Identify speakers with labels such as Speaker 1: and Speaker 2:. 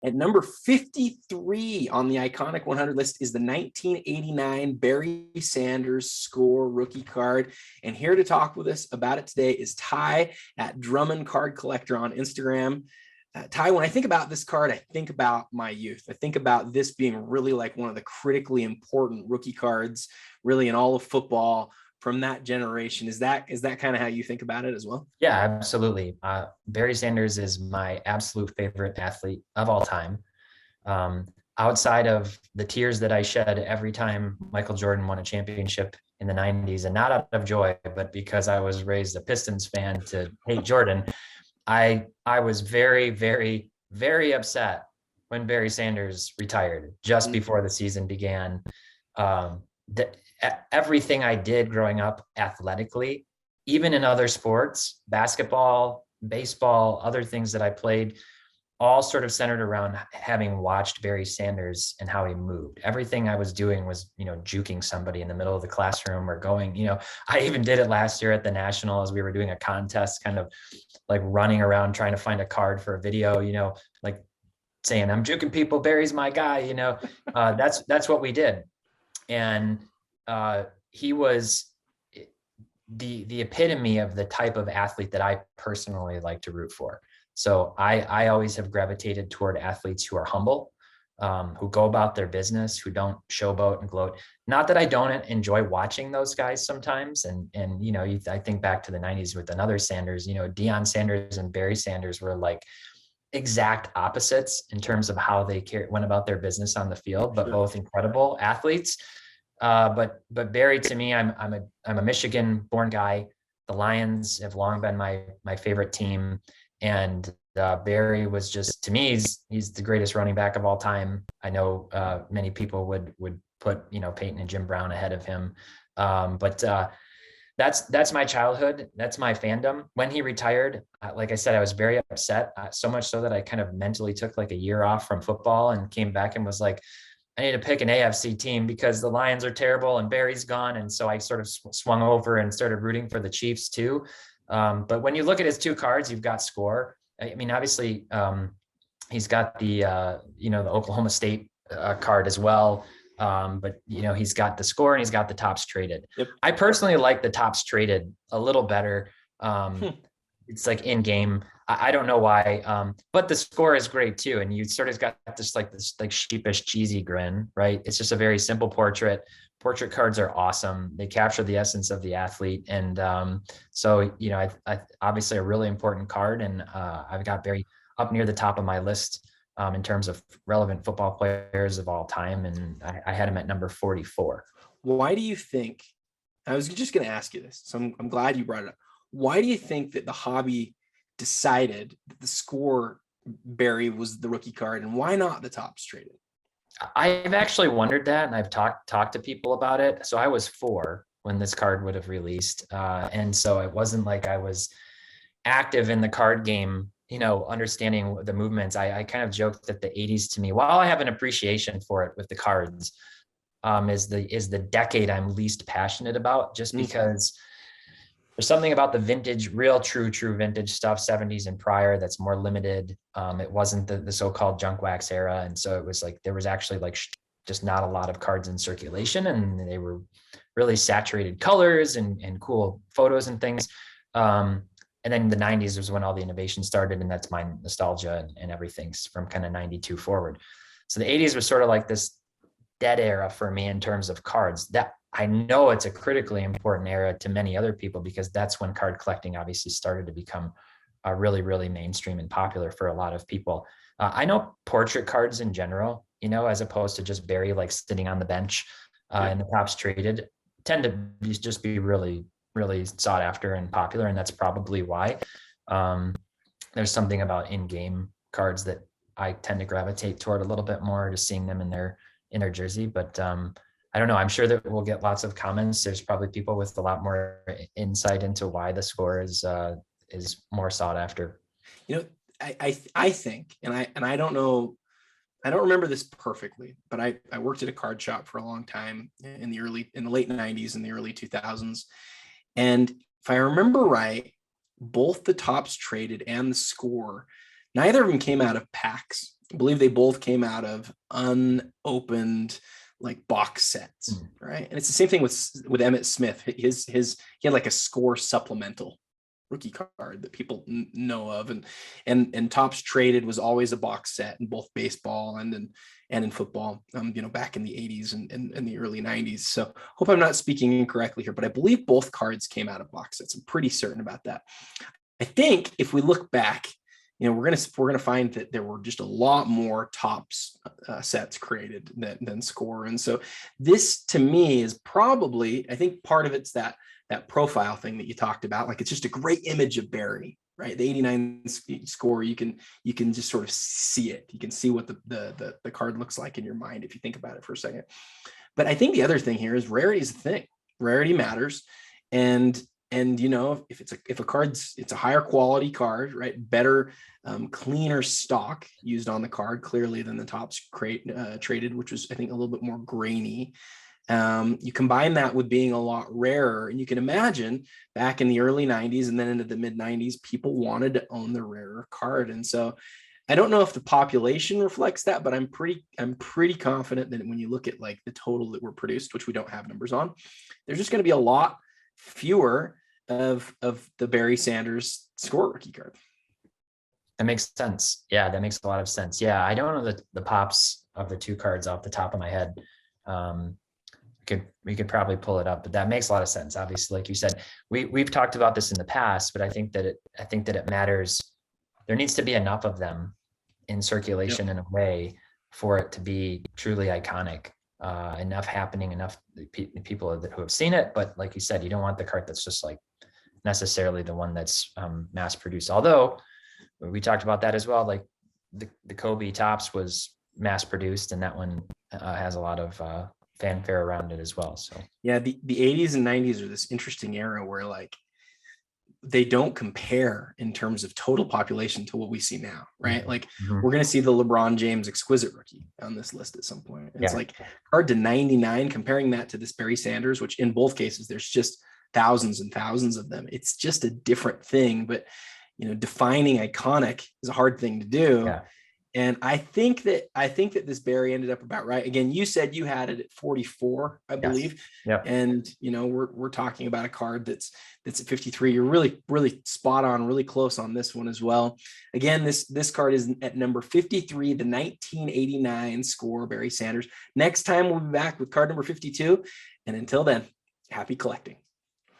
Speaker 1: At number 53 on the iconic 100 list is the 1989 Barry Sanders score rookie card. And here to talk with us about it today is Ty at Drummond Card Collector on Instagram. Ty, when I think about this card, I think about my youth. I think about this being really like one of the critically important rookie cards, really in all of football from that generation. Is that kind of how you think about it as well?
Speaker 2: Yeah, absolutely. Barry Sanders is my absolute favorite athlete of all time. Um, Outside of the tears that I shed every time Michael Jordan won a championship in the 90s, and not out of joy, but because I was raised a Pistons fan to hate Jordan, I was very, very, very upset when Barry Sanders retired just before the season began. That everything I did growing up athletically, even in other sports, basketball, baseball, other things that I played, all sort of centered around having watched Barry Sanders and how he moved. Everything I was doing was, juking somebody in the middle of the classroom or going, I even did it last year at the National as we were doing a contest, kind of like running around trying to find a card for a video, like saying, I'm juking people, Barry's my guy, that's what we did. And he was the epitome of the type of athlete that I personally like to root for. So I always have gravitated toward athletes who are humble, who go about their business, who don't showboat and gloat. Not that I don't enjoy watching those guys sometimes. And I think back to the 90s with another Sanders, Deion Sanders and Barry Sanders were like exact opposites in terms of how they went about their business on the field, but both incredible athletes. But Barry, to me, I'm a Michigan born guy. The Lions have long been my favorite team. And Barry was just, to me, he's the greatest running back of all time. I know many people would put, Peyton and Jim Brown ahead of him. But that's my childhood. That's my fandom. When he retired, like I said, I was very upset, so much so that I kind of mentally took like a year off from football and came back and was like, I need to pick an AFC team because the Lions are terrible and Barry's gone. And so I sort of swung over and started rooting for the Chiefs too. But when you look at his two cards, you've got score. I mean, obviously, he's got the Oklahoma State card as well. But he's got the score and he's got the tops traded. Yep. I personally like the tops traded a little better. It's like in game. I don't know why, but the score is great too. And you sort of got this sheepish, cheesy grin, right? It's just a very simple portrait. Portrait cards are awesome. They capture the essence of the athlete. And so, I obviously a really important card. And I've got Barry up near the top of my list in terms of relevant football players of all time. And I had him at number 44.
Speaker 1: Why do you think, I was just going to ask you this, so I'm glad you brought it up. Why do you think that the hobby decided that the score Barry was the rookie card and why not the tops traded?
Speaker 2: I've actually wondered that, and I've talked to people about it. So I was 4 when this card would have released. And so it wasn't like I was active in the card game, understanding the movements. I kind of joked that the 80s to me, while I have an appreciation for it with the cards, is the decade I'm least passionate about, just because there's something about the vintage, real, true vintage stuff, 70s and prior, that's more limited. It wasn't the so-called junk wax era. And so it was like, there was actually like just not a lot of cards in circulation, and they were really saturated colors and cool photos and things. And then the 90s was when all the innovation started, and that's my nostalgia and everything from kind of 92 forward. So the 80s was sort of like this dead era for me in terms of cards. That I know it's a critically important era to many other people, because that's when card collecting obviously started to become really, really mainstream and popular for a lot of people. I know portrait cards in general, as opposed to just Barry like sitting on the bench and the tops traded, tend to just be really, really sought after and popular. And that's probably why. There's something about in-game cards that I tend to gravitate toward a little bit more, just seeing them in their jersey. But I don't know. I'm sure that we'll get lots of comments. There's probably people with a lot more insight into why the score is more sought after.
Speaker 1: I think, and I don't know, I don't remember this perfectly, but I worked at a card shop for a long time in the late 90s and the early 2000s. And if I remember right, both the tops traded and the score, neither of them came out of packs. I believe they both came out of unopened like box sets,
Speaker 2: Mm.
Speaker 1: right? And it's the same thing with Emmitt Smith. He had like a score supplemental rookie card that people know of, and Topps Traded was always a box set in both baseball and in football, back in the 80s and the early 90s. So hope I'm not speaking incorrectly here, but I believe both cards came out of box sets. I'm pretty certain about that. I think if we look back, we're gonna find that there were just a lot more Topps sets created than score, and so this to me is probably, I think part of it's that profile thing that you talked about. Like, it's just a great image of Barry, right? The 89 score, you can just sort of see it. You can see what the card looks like in your mind if you think about it for a second. But I think the other thing here is rarity is a thing. Rarity matters, and if a card's, it's a higher quality card, right? Better, cleaner stock used on the card clearly than the Topps Traded, which was, I think, a little bit more grainy. You combine that with being a lot rarer, and you can imagine back in the early 90s and then into the mid 90s, people wanted to own the rarer card. And so I don't know if the population reflects that, but I'm pretty confident that when you look at like the total that were produced, which we don't have numbers on, there's just going to be a lot fewer of the Barry Sanders score rookie card.
Speaker 2: That makes sense. Yeah, that makes a lot of sense. Yeah, I don't know the pops of the two cards off the top of my head. We could probably pull it up, but that makes a lot of sense. Obviously, like you said, we've talked about this in the past, but I think that it matters. There needs to be enough of them in circulation in a way for it to be truly iconic. Enough happening, enough people who have seen it. But like you said, you don't want the card that's just like necessarily the one that's mass produced. Although we talked about that as well. Like the Kobe Topps was mass produced, and that one has a lot of fanfare around it as well. So
Speaker 1: yeah, the 80s and 90s are this interesting era where like they don't compare in terms of total population to what we see now, right? Like we're going to see the LeBron James exquisite rookie on this list at some point. It's like card to 99, comparing that to this Barry Sanders, which in both cases, there's just thousands and thousands of them. It's just a different thing, but defining iconic is a hard thing to do.
Speaker 2: Yeah.
Speaker 1: And I think that this Barry ended up about right. Again, you said you had it at 44, I believe.
Speaker 2: Yep.
Speaker 1: And we're talking about a card that's at 53. You're really, really spot on, really close on this one as well. Again, this card is at number 53, the 1989 score, Barry Sanders. Next time we'll be back with card number 52. And until then, happy collecting.